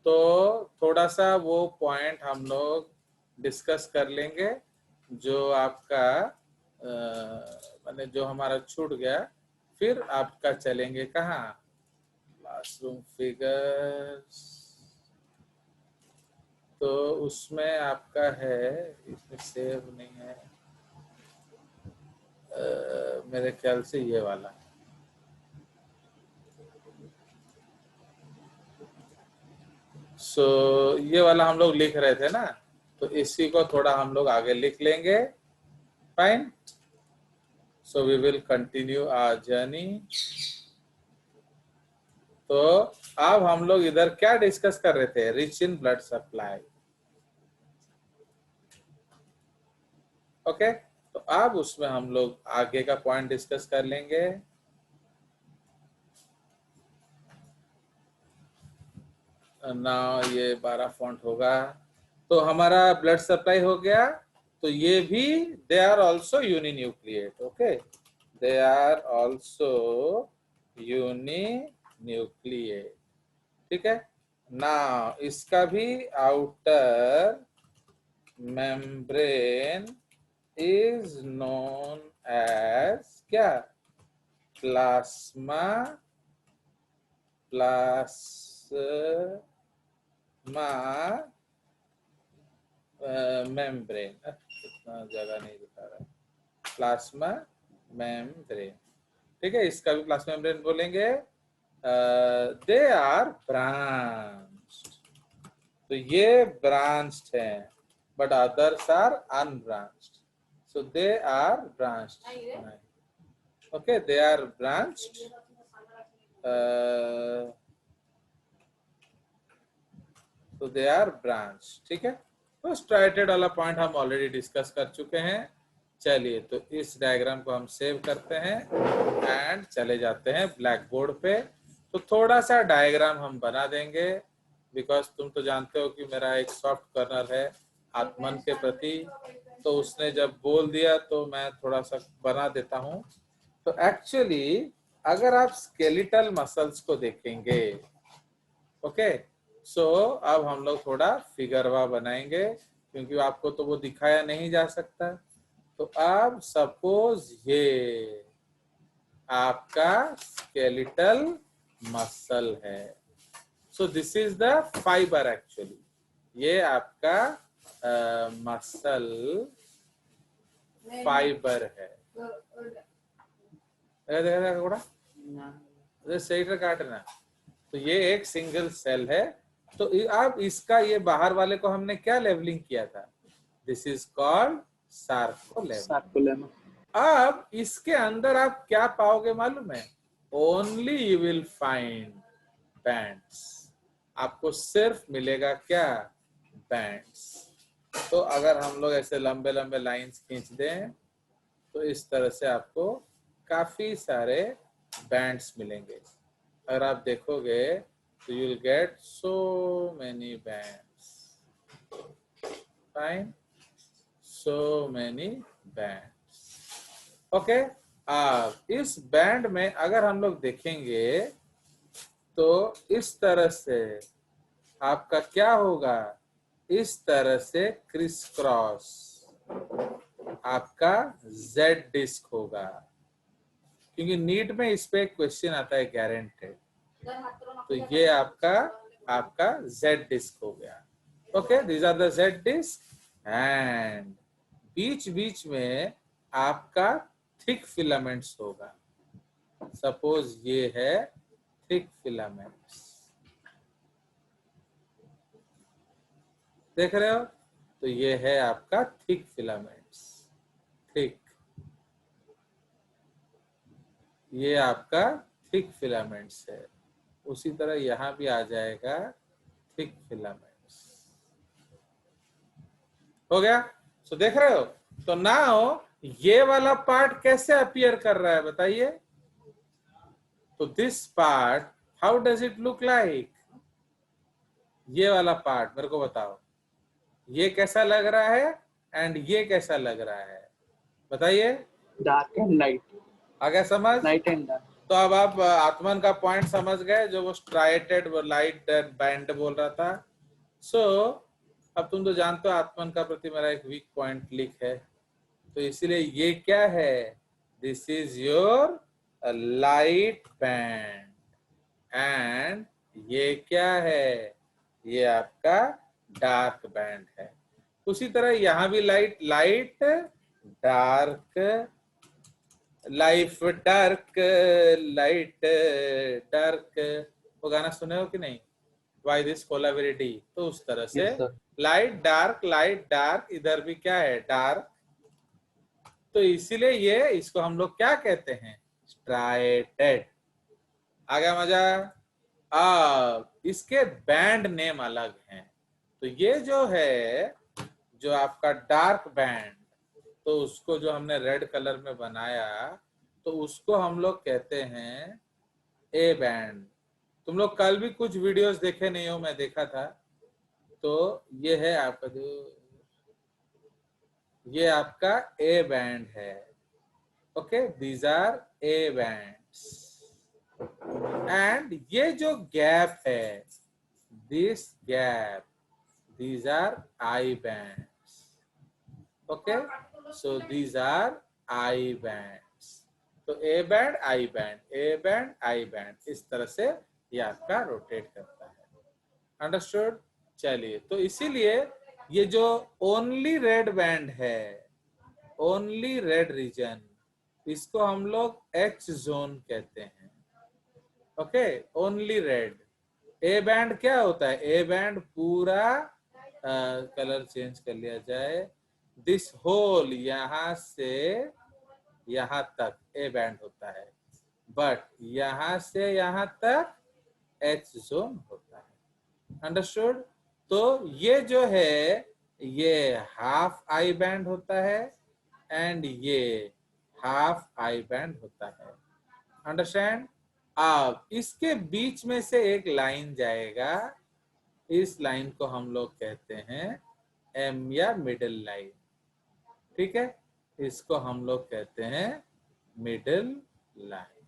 तो थोड़ा सा वो पॉइंट हम लोग डिस्कस कर लेंगे जो आपका माने जो हमारा छूट गया, फिर आपका चलेंगे कहाँ, क्लासरूम फिगर्स। तो उसमें आपका है, इसमें सेव नहीं है, मेरे ख्याल से ये वाला। ये वाला हम लोग लिख रहे थे ना, तो इसी को थोड़ा हम लोग आगे लिख लेंगे। Fine, so we will continue our journey. तो अब हम लोग इधर क्या डिस्कस कर रहे थे, rich in blood supply. Okay, तो अब उसमें हम लोग आगे का पॉइंट डिस्कस कर लेंगे। ना ये 12 फॉन्ट होगा। तो हमारा ब्लड सप्लाई हो गया, तो ये भी they are also uninucleate. Okay, they are also uninucleate. ठीक है ना, इसका भी outer membrane is known as क्या, प्लाज्मा मेम्ब्रेन। इतना जगह नहीं दिखा रहा, प्लाज्मा मेम्ब्रेन। ठीक है, इसका भी प्लाज्मा मेम्ब्रेन बोलेंगे। दे आर ब्रांच्ड, तो ये ब्रांच्ड है, but others are unbranched, so they are branched. Okay, they are branched, तो दे आर ब्रांच। ठीक है, तो स्ट्राइटेड वाला पॉइंट हम ऑलरेडी डिस्कस कर चुके हैं। चलिए, तो इस डायग्राम को हम सेव करते हैं एंड चले जाते हैं ब्लैक बोर्ड पे। तो थोड़ा सा डायग्राम हम बना देंगे, बिकॉज तुम तो जानते हो कि मेरा एक सॉफ्ट कर्नर है आत्मन के प्रति, तो उसने जब बोल दिया तो मैं थोड़ा सा बना देता हूँ। तो एक्चुअली अगर आप स्केलेटल मसल्स को देखेंगे, ओके, सो अब हम लोग थोड़ा फिगरवा बनाएंगे, क्योंकि आपको तो वो दिखाया नहीं जा सकता। तो अब सपोज ये आपका स्केलेटल मसल है, सो this is the fibre. Actually ये आपका मसल फाइबर है। सही काटना। तो ये एक सिंगल सेल है। तो अब इसका ये बाहर वाले को हमने क्या लेवलिंग किया था, दिस इज कॉल्ड सार्कोलेमा। अब इसके अंदर आप क्या पाओगे मालूम है, only you will find bands. आपको सिर्फ मिलेगा क्या, बैंड्स। तो अगर हम लोग ऐसे लंबे लंबे लाइंस खींच दें तो इस तरह से आपको काफी सारे बैंड्स मिलेंगे। अगर आप देखोगे तो you will get so many bands, fine, so many bands. Okay, अब इस बैंड में अगर हम लोग देखेंगे तो इस तरह से आपका क्या होगा, इस तरह से क्रिस क्रॉस आपका जेड डिस्क होगा, क्योंकि नीट में इस पे क्वेश्चन आता है गारंटेड। तो ये आपका जेड डिस्क हो गया। Okay, these are the Z disc and बीच बीच में आपका थिक फिलामेंट्स होगा। सपोज ये है थिक फिलामेंट्स, देख रहे हो, तो ये है आपका थिक फिलामेंट्स, थिक, ये आपका थिक फिलामेंट्स है। उसी तरह यहां भी आ जाएगा थिक फिलामेंट्स। हो गया, तो देख रहे हो। तो नाउ ये वाला पार्ट कैसे अपीयर कर रहा है बताइए। तो this part, how does it look like, ये वाला पार्ट मेरे को बताओ, ये कैसा लग रहा है एंड ये कैसा लग रहा है, बताइए। Dark and light. आ गया समझ, लाइट एंड डार्क। तो अब आप आत्मन का पॉइंट समझ गए, जो वो स्ट्राइटेड लाइट बैंड बोल रहा था। सो अब तुम तो जानते हो आत्मन का प्रति मेरा एक वीक पॉइंट लिख है, तो इसीलिए ये क्या है, this is your light band, and ये क्या है, ये आपका डार्क बैंड है। उसी तरह यहां भी light light dark life dark light dark, वो गाना सुने हो कि नहीं, वाई दिस कोलाबिलिटी, तो उस तरह से यस सर। लाइट डार्क, इधर भी क्या है, डार्क, तो इसीलिए ये इसको हम लोग क्या कहते हैं, स्ट्राइटेड। आ गया मजा। इसके बैंड नेम अलग हैं, तो ये जो है, जो आपका डार्क बैंड, तो उसको जो हमने रेड कलर में बनाया, तो उसको हम लोग कहते हैं ए बैंड। तुम लोग कल भी कुछ वीडियोस देखे नहीं हो, मैं देखा था, तो ये है आपका जो, ये आपका ए बैंड है। Okay, these are A bands, and ये जो गैप है, this gap, these are I bands. Okay, so these are I bands. तो A band, I band, A band, I band, इस तरह से ये आपका रोटेट करता है। अंडरस्टूड? चलिए, तो इसीलिए ये जो ओनली रेड बैंड है, ओनली रेड रीजन, इसको हम लोग H जोन कहते हैं। Okay, only red. A band क्या होता है, ए बैंड पूरा कलर चेंज कर लिया जाए, दिस होल यहां से यहां तक ए बैंड होता है, बट यहां से यहां तक एच जोन होता है। अंडरस्टूड? तो ये जो है, ये हाफ आई बैंड होता है, एंड ये हाफ आई बैंड होता है। अंडरस्टैंड? अब इसके बीच में से एक लाइन जाएगा, इस लाइन को हम लोग कहते हैं एम या मिडिल लाइन। ठीक है, इसको हम लोग कहते हैं मिडिल लाइन।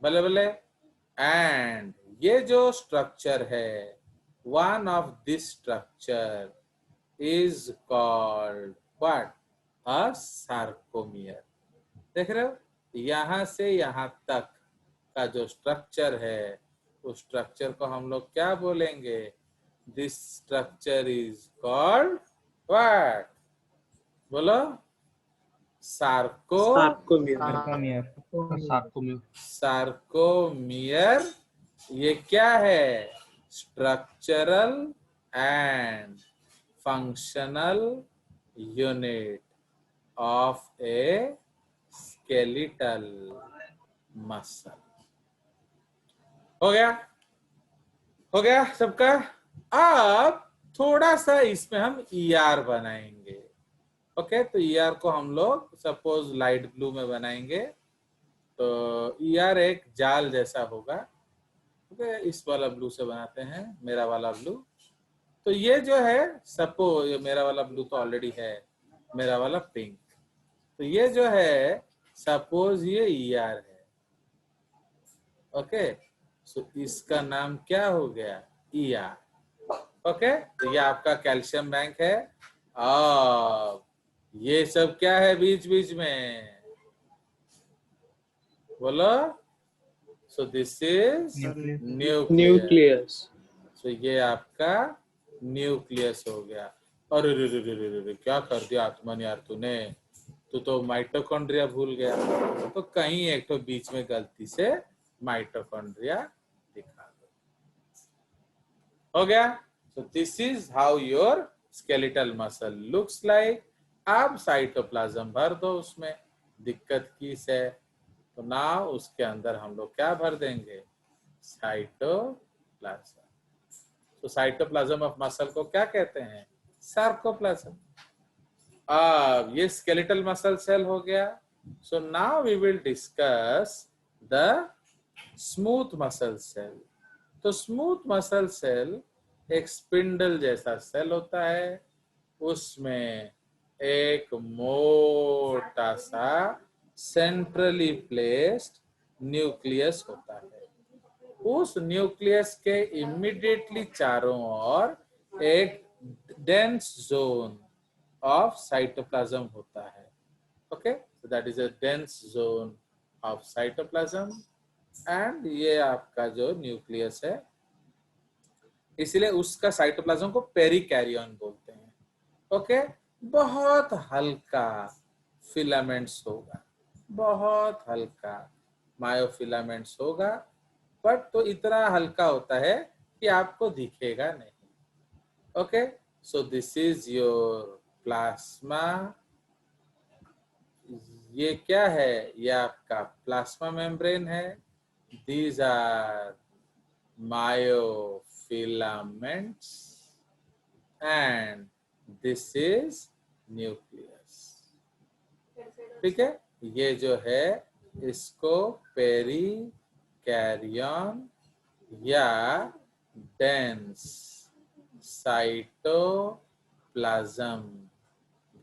भले भले। एंड ये जो स्ट्रक्चर है, one of this structure is called what, a sarcomere. देख रहे हो, यहां से यहां तक का जो स्ट्रक्चर है, उस स्ट्रक्चर को हम लोग क्या बोलेंगे, this structure is called what, बोलो, सार्कोमियर। सार्कोमियर। ये क्या है, structural and functional unit of A skeletal muscle. हो गया, हो गया सबका। अब थोड़ा सा इसमें हम ईआर बनाएंगे। ओके, तो ईआर को हम लोग सपोज लाइट ब्लू में बनाएंगे, तो ईआर एक जाल जैसा होगा। ओके, इस वाला ब्लू से बनाते हैं, मेरा वाला ब्लू। तो ये जो है, सपोज ये मेरा वाला ब्लू तो ऑलरेडी है, मेरा वाला पिंक, तो ये जो है सपोज ये ईआर है। ओके, सो इसका नाम क्या हो गया, ईआर। ओके, तो ये आपका कैल्शियम बैंक है। अब ये सब क्या है बीच बीच में, बोलो, सो दिस इज न्यूक्लियस। सो ये आपका न्यूक्लियस हो गया। अरे रे रे रे रे रे, क्या कर दिया आत्मन यार तूने, तू तो माइटोकॉन्ड्रिया भूल गया। तो कहीं एक तो बीच में गलती से माइटोकॉन्ड्रिया दिखा दो। हो गया। सो this is how your skeletal muscle looks like. अब साइटोप्लाज्म भर दो उसमें, दिक्कत किस है, तो ना उसके अंदर हम लोग क्या भर देंगे, साइटोप्लाज्म। तो साइटोप्लाज्म ऑफ मसल को क्या कहते हैं, सार्कोप्लाज्म। अब ये स्केलेटल मसल सेल हो गया। So now we will discuss the smooth muscle cell. तो स्मूथ मसल सेल एक स्पिंडल जैसा सेल होता है, उसमें एक मोटा सा सेंट्रली प्लेस्ड न्यूक्लियस होता है। उस न्यूक्लियस के इमीडिएटली चारों ओर एक डेंस जोन ऑफ साइटोप्लाज्म होता है। Okay, so that is a dense zone of cytoplasm and ये आपका जो न्यूक्लियस है, इसलिए उसका साइटोप्लाज्म को पेरिकैरियन बोलते हैं। ओके, बहुत हल्का फिलामेंट्स होगा, बहुत हल्का मायोफिलामेंट्स होगा, बट तो इतना हल्का होता है कि आपको दिखेगा नहीं। Okay, so this is your plasma. ये क्या है? ये आपका प्लाज्मा मेम्ब्रेन है। These are myofilaments and this is nucleus। ठीक है, ये जो है इसको पेरी कैरियन या डेंस साइटोप्लाज्म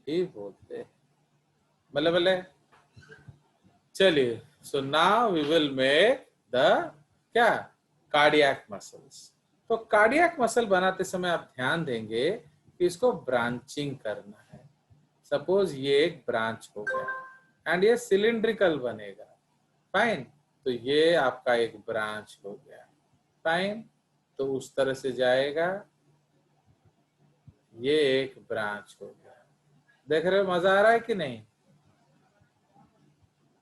भी बोलते हैं। बल्ले बल्ले, चलिए, so now we will make the क्या कार्डियक मसल्स। तो कार्डियक मसल बनाते समय आप ध्यान देंगे कि इसको ब्रांचिंग करना है। सपोज ये एक ब्रांच हो गया एंड ये सिलिंड्रिकल बनेगा, फाइन, तो ये आपका एक ब्रांच हो गया, फाइन, तो उस तरह से जाएगा, ये एक ब्रांच हो गया। देख रहे हो मजा आ रहा है कि नहीं?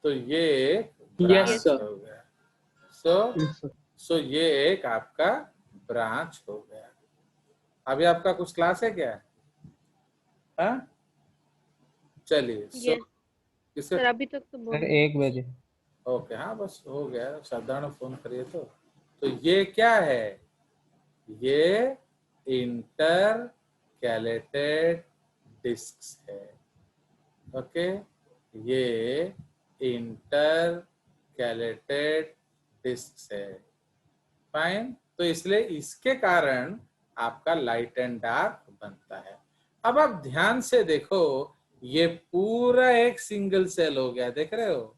तो ये एक ब्रांच Yes, sir. हो गया। सो Yes, sir. सो ये एक आपका ब्रांच हो गया। अभी आपका कुछ क्लास है क्या? हाँ, चलिए, सो Yes, किसे सर अभी तक तो सर बोल 1 बजे। ओके, हाँ बस हो गया, साधारण फोन करिए। तो ये क्या है? ये इंटर कैलेटेड डिस्क है। ओके, ये इंटर कैलेटेड डिस्क है, फाइन, तो इसलिए इसके कारण आपका लाइट एंड डार्क बनता है। अब आप ध्यान से देखो, ये पूरा एक सिंगल सेल हो गया, देख रहे हो?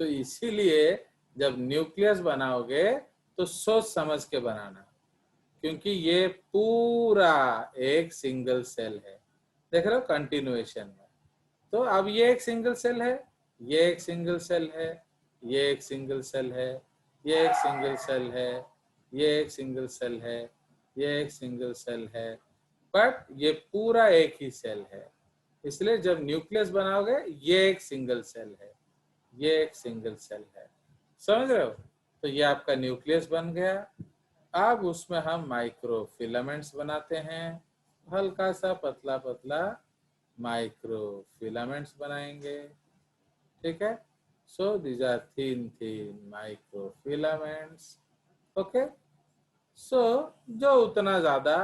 तो इसीलिए जब न्यूक्लियस बनाओगे तो सोच समझ के बनाना, क्योंकि ये पूरा एक सिंगल सेल है, देख रहे हो कंटिन्यूएशन में। तो अब ये एक सिंगल सेल है, ये एक सिंगल सेल है, ये एक सिंगल सेल है, ये एक सिंगल सेल है, ये एक सिंगल सेल है, ये एक सिंगल सेल है, बट ये पूरा एक ही सेल है। इसलिए जब न्यूक्लियस बनाओगे ये एक सिंगल सेल है, ये एक सिंगल सेल है, समझ रहे हो? तो ये आपका न्यूक्लियस बन गया। अब उसमें हम माइक्रो फिलामेंट्स बनाते हैं, हल्का सा पतला पतला माइक्रो फिलामेंट्स बनाएंगे, ठीक है? So these are thin thin micro filaments. Okay, so जो उतना ज्यादा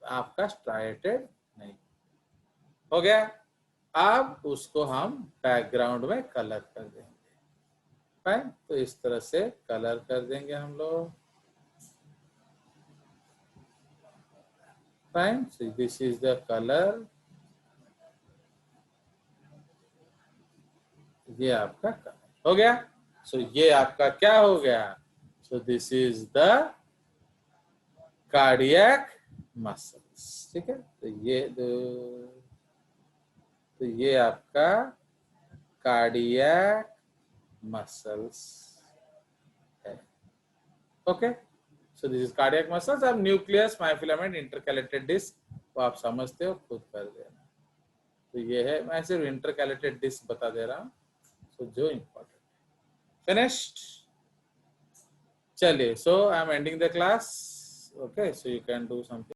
आपका स्ट्राइटेड नहीं हो गया। अब उसको हम बैकग्राउंड में कलर कर देंगे, फाइन, तो इस तरह से कलर कर देंगे हम लोग, fine. So this is the colour, ये आपका कलर हो गया। सो ये आपका क्या हो गया? सो this is the cardiac muscles, ठीक है? तो ये आपका कार्डियक मसल्स है। Okay, so this is cardiac muscles. अब न्यूक्लियस, मायोफिलामेंट, इंटरकैलेटेड डिस्क वो आप समझते हो, खुद कर देना। तो ये है, मैं सिर्फ इंटरकैलेटेड डिस्क बता दे रहा हूँ, सो जो इम्पोर्टेंट। फिनिश्ड। चलिए, so I am ending the class. Okay, so you can do something.